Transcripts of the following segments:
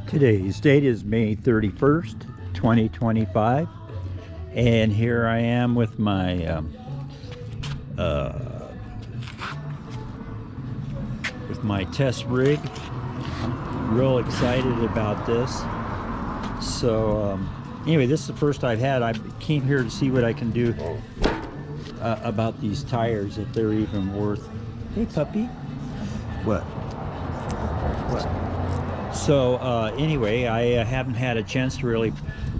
Today's date is May 31st, 2025, and here I am with my test rig. I'm real excited about this. So anyway, this is the first I've had. I came here to see what I can do about these tires, if they're even worth. Hey puppy. What? So anyway, I haven't had a chance to really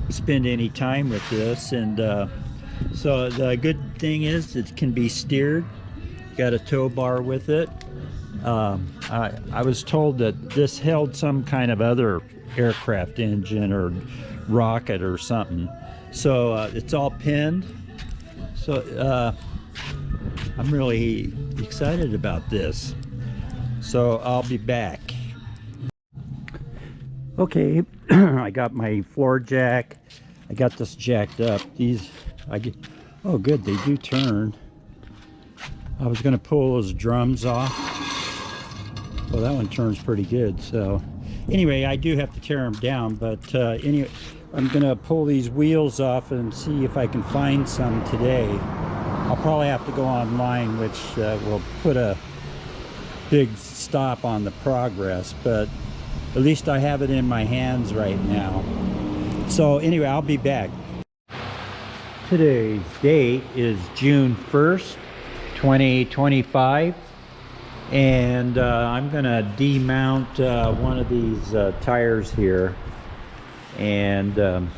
spend any time with this, and so the good thing is it can be steered. Got a tow bar with it. I was told that this held some kind of other aircraft engine or rocket or something, so it's all pinned. So I'm really excited about this, so I'll be back. Okay, I got my floor jack. I got this jacked up. Oh good, they do turn. I was gonna pull those drums off. Well, that one turns pretty good. So anyway, I do have to tear them down, but anyway, I'm gonna pull these wheels off and see if I can find some today. I'll probably have to go online, which will put a big stop on the progress, but at least I have it in my hands right now. So anyway, I'll be back. Today's date is June 1st, 2025. And I'm gonna demount one of these tires here. And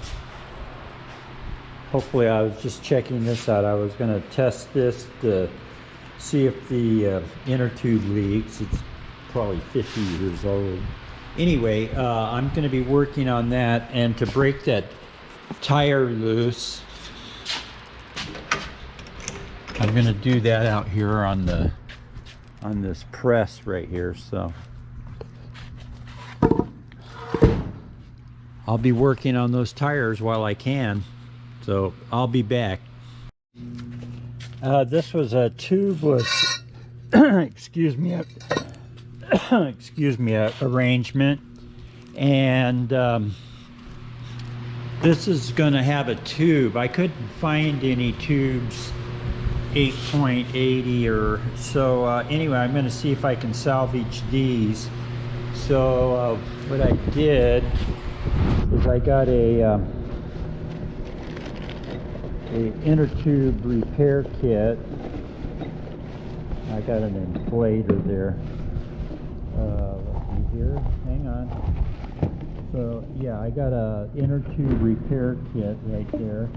hopefully, I was just checking this out. I was gonna test this to see if the inner tube leaks. It's probably 50 years old. Anyway, I'm going to be working on that, and to break that tire loose, I'm going to do that out here on this press right here. So I'll be working on those tires while I can. So I'll be back. This was a tubeless excuse me, arrangement, and this is going to have a tube. I couldn't find any tubes 8.80 or so. Anyway, I'm going to see if I can salvage these. So what I did is I got a inner tube repair kit. I got an inflator there. Let's see here, hang on. So yeah, I got a inner tube repair kit right there,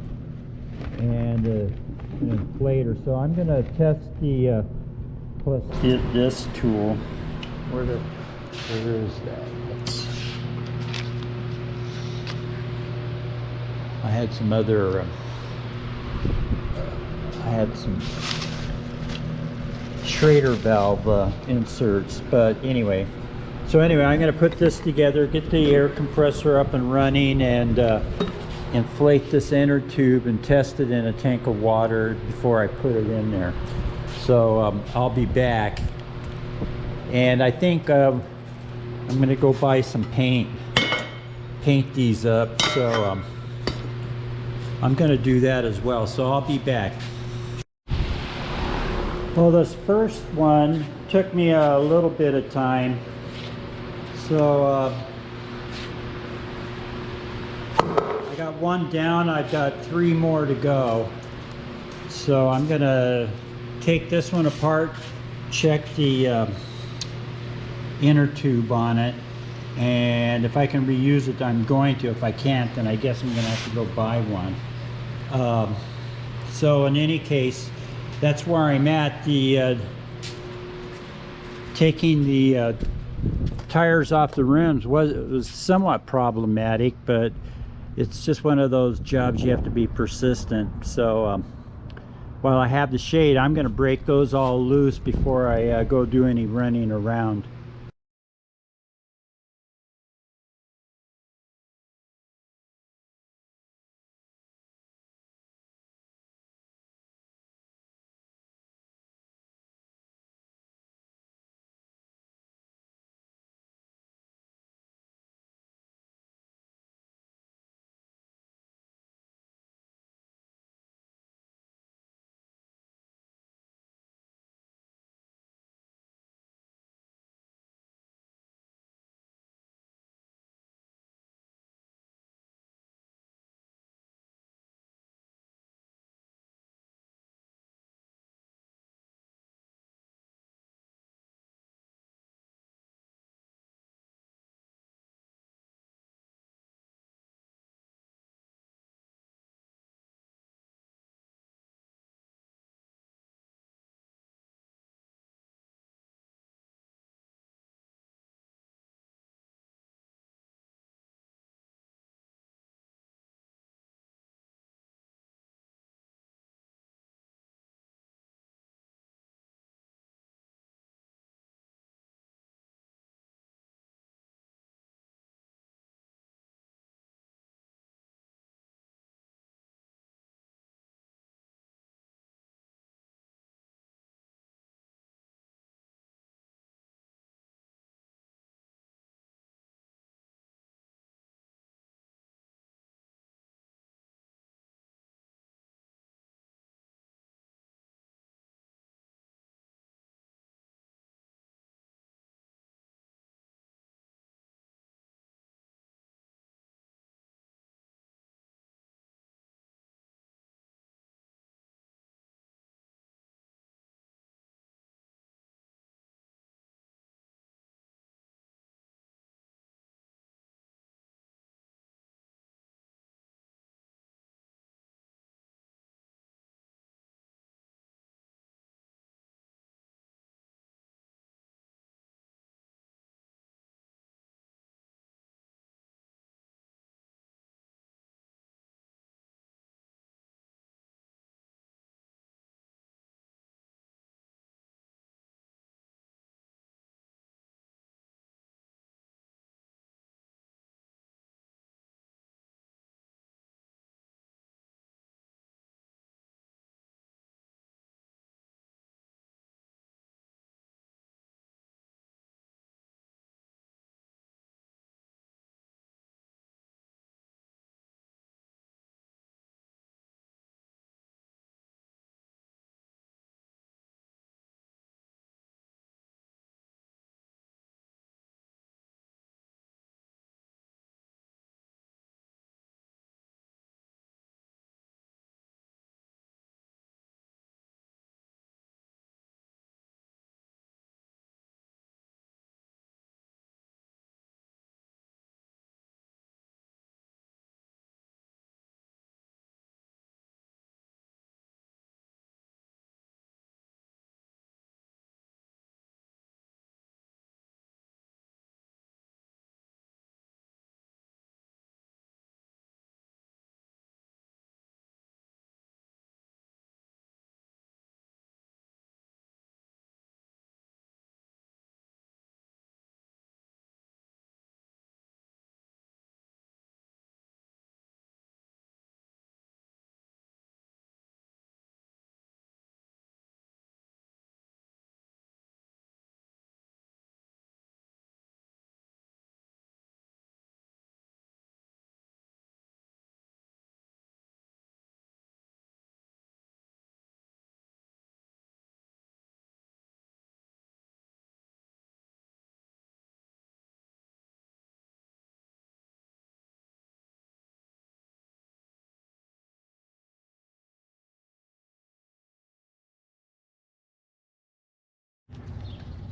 and an inflator. So I'm going to test the plus this tool. Where is that? I had some other I had some Schrader valve inserts, but anyway, I'm going to put this together, get the air compressor up and running, and inflate this inner tube and test it in a tank of water before I put it in there. So I'll be back, and I think I'm going to go buy some paint these up. So I'm going to do that as well, so I'll be back. Well, this first one took me a little bit of time, so I got one down. I've got 3 more to go. So I'm gonna take this one apart, check the inner tube on it, and if I can reuse it, I'm going to. If I can't, then I guess I'm gonna have to go buy one. So in any case, that's where I'm at. The taking the tires off the rims was somewhat problematic, but it's just one of those jobs you have to be persistent. So while I have the shade, I'm going to break those all loose before I go do any running around.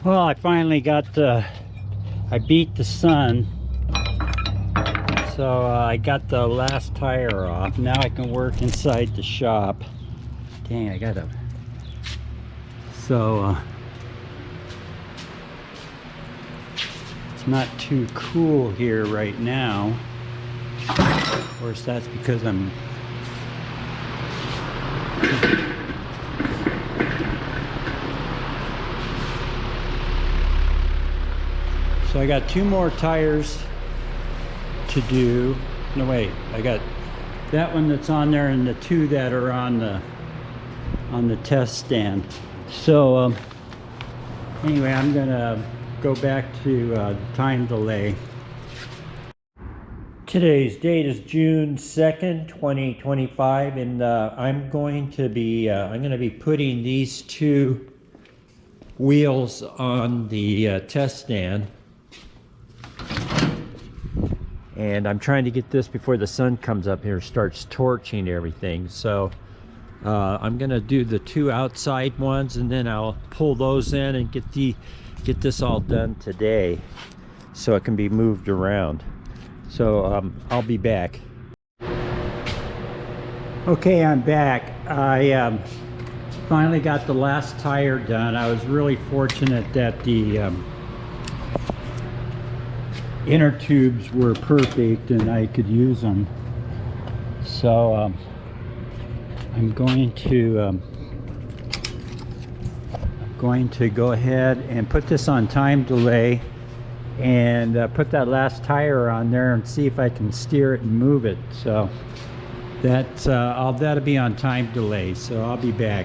Well, I finally got I beat the sun, so I got the last tire off. Now I can work inside the shop. Dang, I gotta. So it's not too cool here right now. Of course, that's because I'm. So I got 2 more tires to do. No, wait, I got that one that's on there and the 2 that are on the test stand. So anyway, I'm gonna go back to time delay. Today's date is June 2nd, 2025, and I'm going to be putting these 2 wheels on the test stand. And I'm trying to get this before the sun comes up here and starts torching everything. So I'm gonna do the 2 outside ones, and then I'll pull those in and get this all done today so it can be moved around. So I'll be back. Okay, I'm back. I finally got the last tire done. I was really fortunate that the inner tubes were perfect and I could use them. So I'm going to go ahead and put this on time delay and put that last tire on there and see if I can steer it and move it. So that's that'll be on time delay, so I'll be back.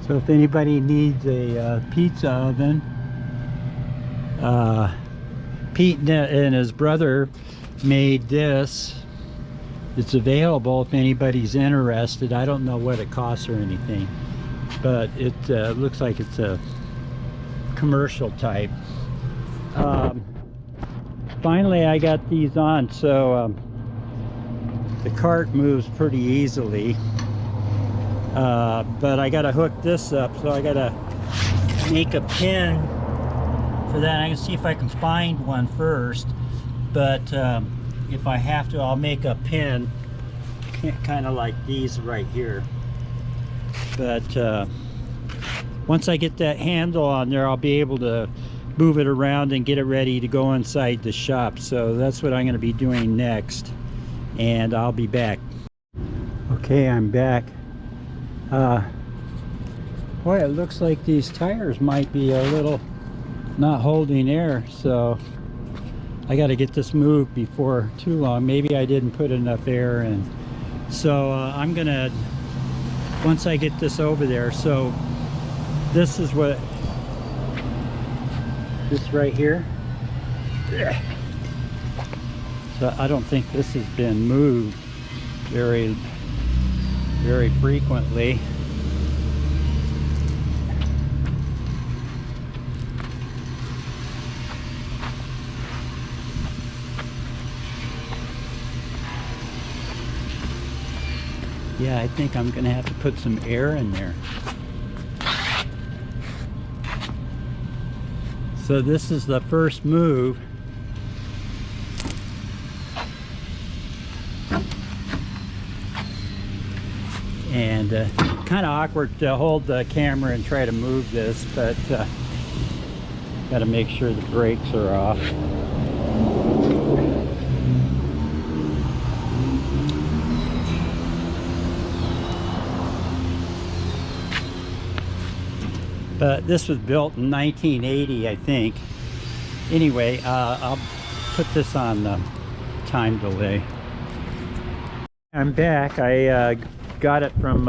So if anybody needs a pizza oven, Pete and his brother made this. It's available if anybody's interested. I don't know what it costs or anything, but it looks like it's a commercial type. Finally I got these on, so the cart moves pretty easily. But I gotta hook this up, so I gotta make a pin for that. I can see if I can find one first, but if I have to, I'll make a pin kind of like these right here. But once I get that handle on there, I'll be able to move it around and get it ready to go inside the shop. So that's what I'm going to be doing next, and I'll be back. Okay, I'm back. Boy, it looks like these tires might be a little not holding air, so I got to get this moved before too long. Maybe I didn't put enough air in. So I'm gonna, once I get this over there, so this is what, this right here. So I don't think this has been moved very frequently. Yeah, I think I'm gonna have to put some air in there. So this is the first move. And kind of awkward to hold the camera and try to move this, but got to make sure the brakes are off. But this was built in 1980, I think. Anyway, I'll put this on time delay. I'm back. I got it from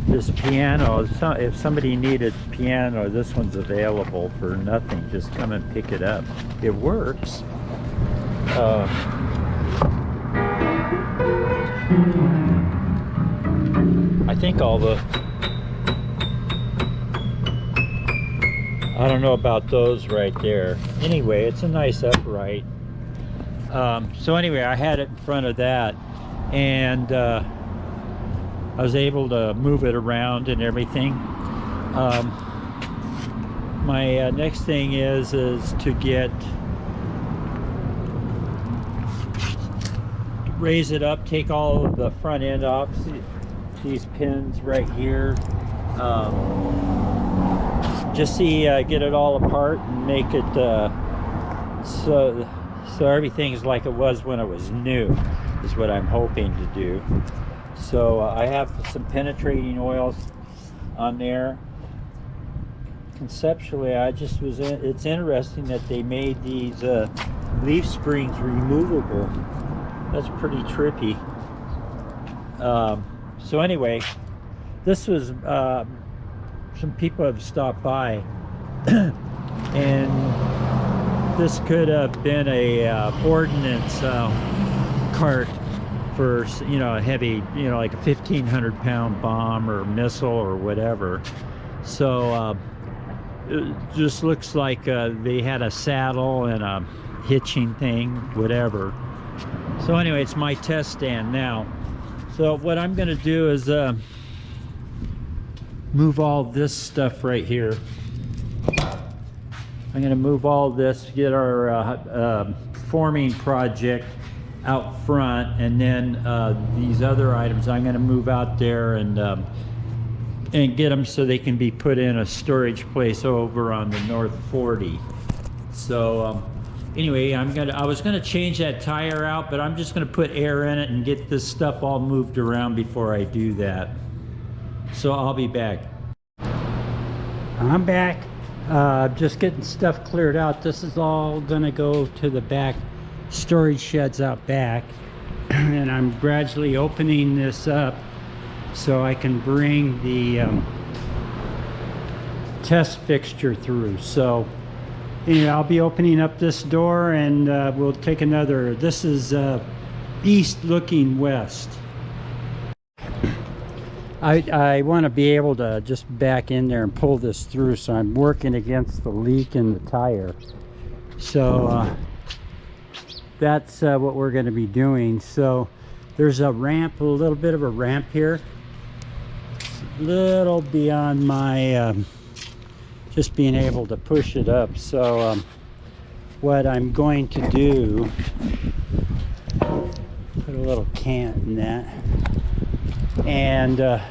this piano. If somebody needed piano, this one's available for nothing. Just come and pick it up. It works. I think all the, I don't know about those right there. Anyway, it's a nice upright. So anyway, I had it in front of that, and I was able to move it around and everything. My next thing is to raise it up, take all of the front end off. See these pins right here. Get it all apart and make it so everything's like it was when it was new, is what I'm hoping to do. So I have some penetrating oils on there. Conceptually, it's interesting that they made these leaf springs removable. That's pretty trippy. So anyway, this was some people have stopped by and this could have been a ordnance cart for, you know, a heavy, you know, like a 1,500-pound bomb or missile or whatever. So it just looks like they had a saddle and a hitching thing, whatever. So anyway, it's my test stand now. So what I'm going to do is move all this stuff right here. I'm going to move all this, get our forming project out front, and then these other items I'm going to move out there and get them so they can be put in a storage place over on the North 40. So anyway, I was gonna change that tire out, but I'm just gonna put air in it and get this stuff all moved around before I do that. So I'll be back. I'm back. Just getting stuff cleared out. This is all gonna go to the back storage sheds out back, and I'm gradually opening this up so I can bring the test fixture through. So anyway, I'll be opening up this door, and we'll take another. This is east looking west. I want to be able to just back in there and pull this through, so I'm working against the leak in the tire. So that's what we're going to be doing. So there's a ramp, a little bit of a ramp here. It's a little beyond my just being able to push it up. So what I'm going to do, put a little cant in that, and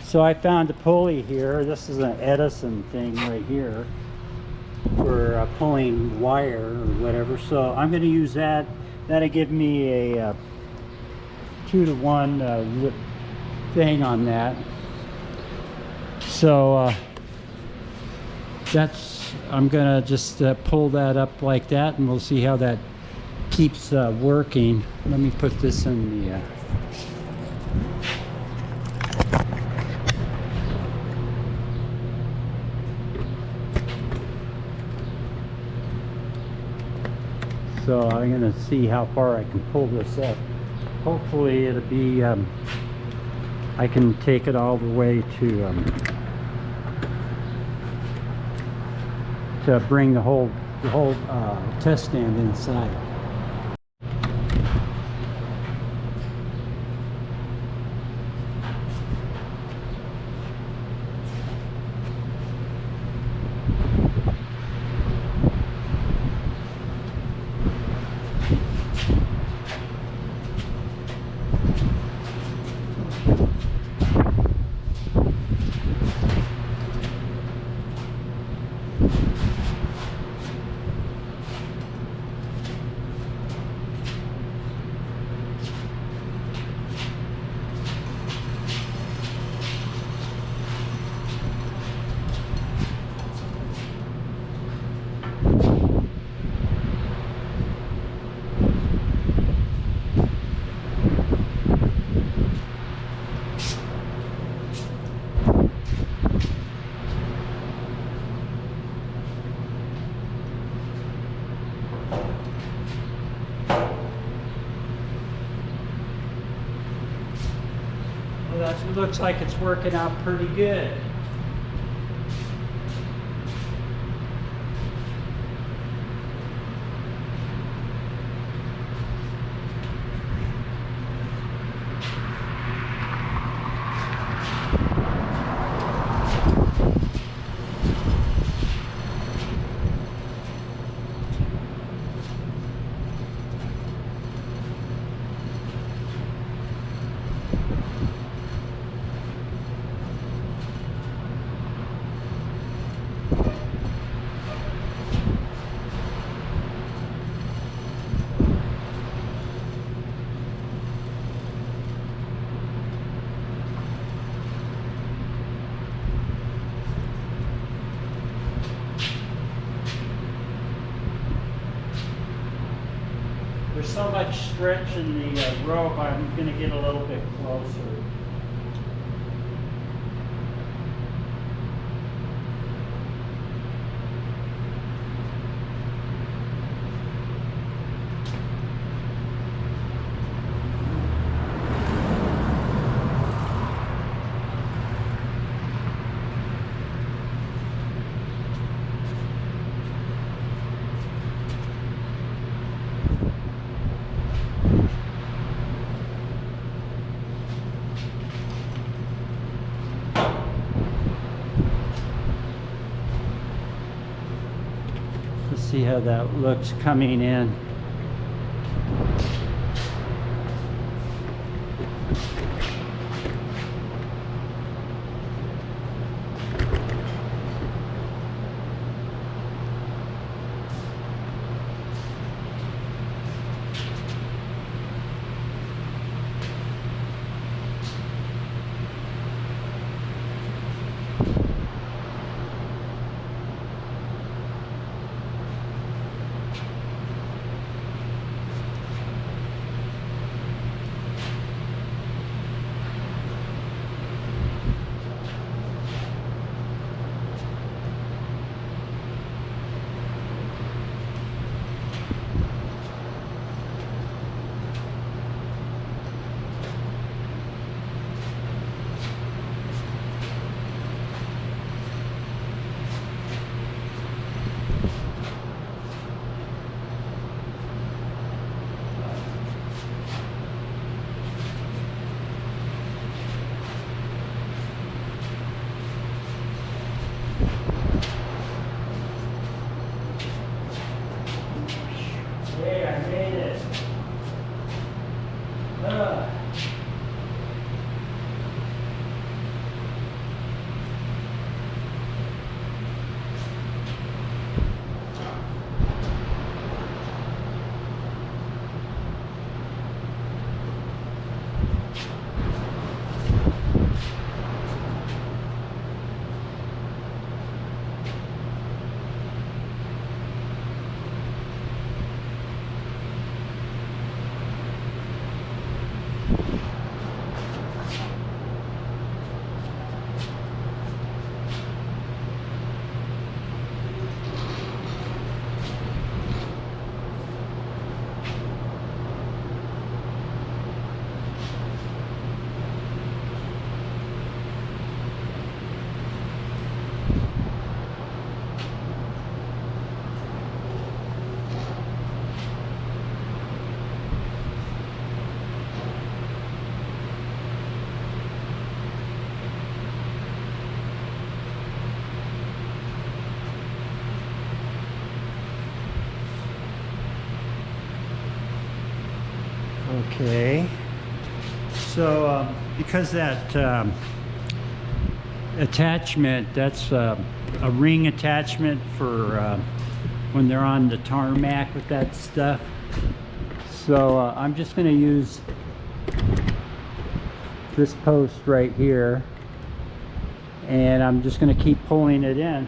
so I found a pulley here. This is an Edison thing right here for pulling wire or whatever. So I'm going to use that. That'll give me a 2-to-1 thing on that. So I'm gonna just pull that up like that, and we'll see how that keeps working. Let me put this in the so I'm gonna see how far I can pull this up. Hopefully it'll be I can take it all the way to bring the whole test stand inside. looks like it's working out pretty good. There's so much stretch in the rope, I'm going to get a little bit closer. See how that looks coming in. Okay, so because that attachment, that's a ring attachment for when they're on the tarmac with that stuff. So I'm just going to use this post right here, and I'm just going to keep pulling it in.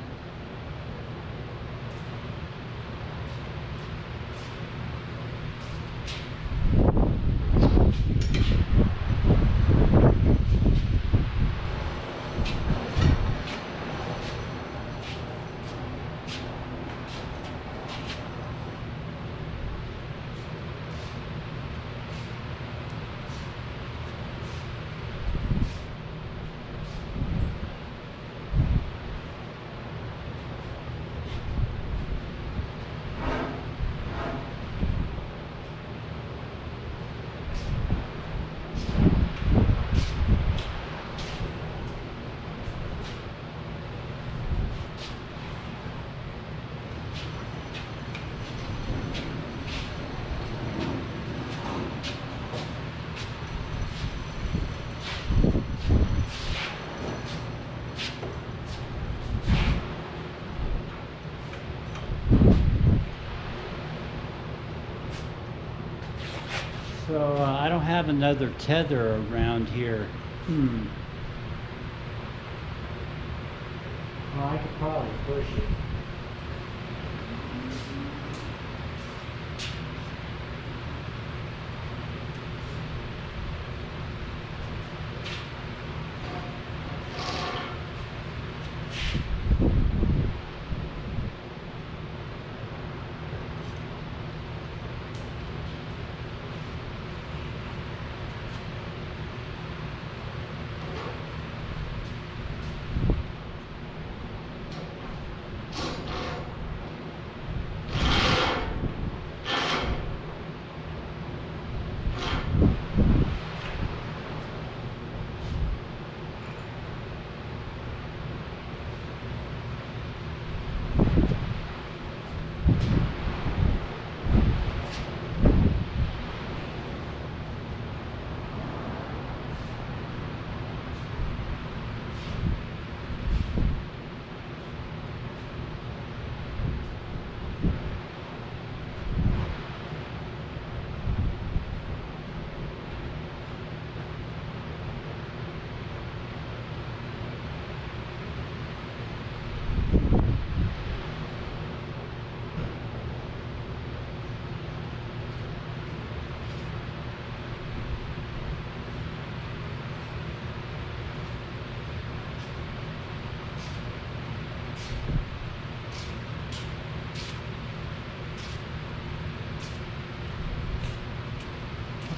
So I don't have another tether around here. Well, I could probably push it.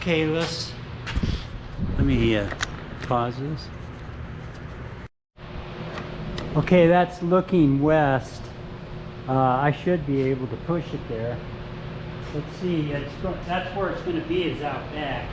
Okay, let me pause this. Okay, that's looking west. I should be able to push it there. Let's see, that's where it's going to be, is out back.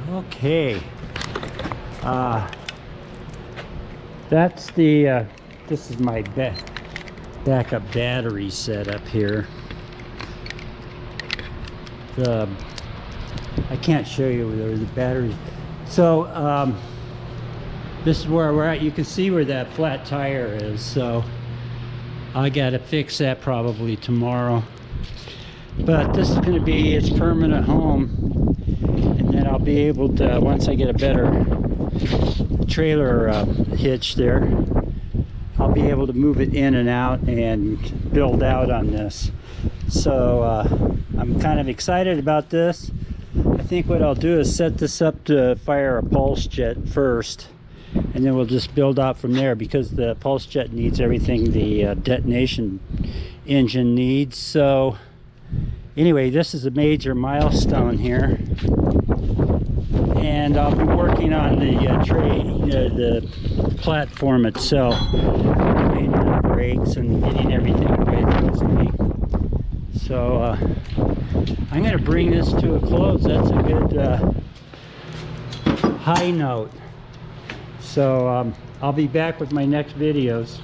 Okay, that's the this is my backup battery setup here. I can't show you the batteries. So this is where we're at. You can see where that flat tire is, so I gotta fix that probably tomorrow. But this is going to be its permanent home, and then I'll be able to, once I get a better trailer hitch there, I'll be able to move it in and out and build out on this. So I'm kind of excited about this. I think what I'll do is set this up to fire a pulse jet first, and then we'll just build out from there, because the pulse jet needs everything the detonation engine needs. So anyway, this is a major milestone here, and I'll be working on the platform itself, doing the brakes and getting everything ready. So I'm going to bring this to a close. That's a good high note. So I'll be back with my next videos.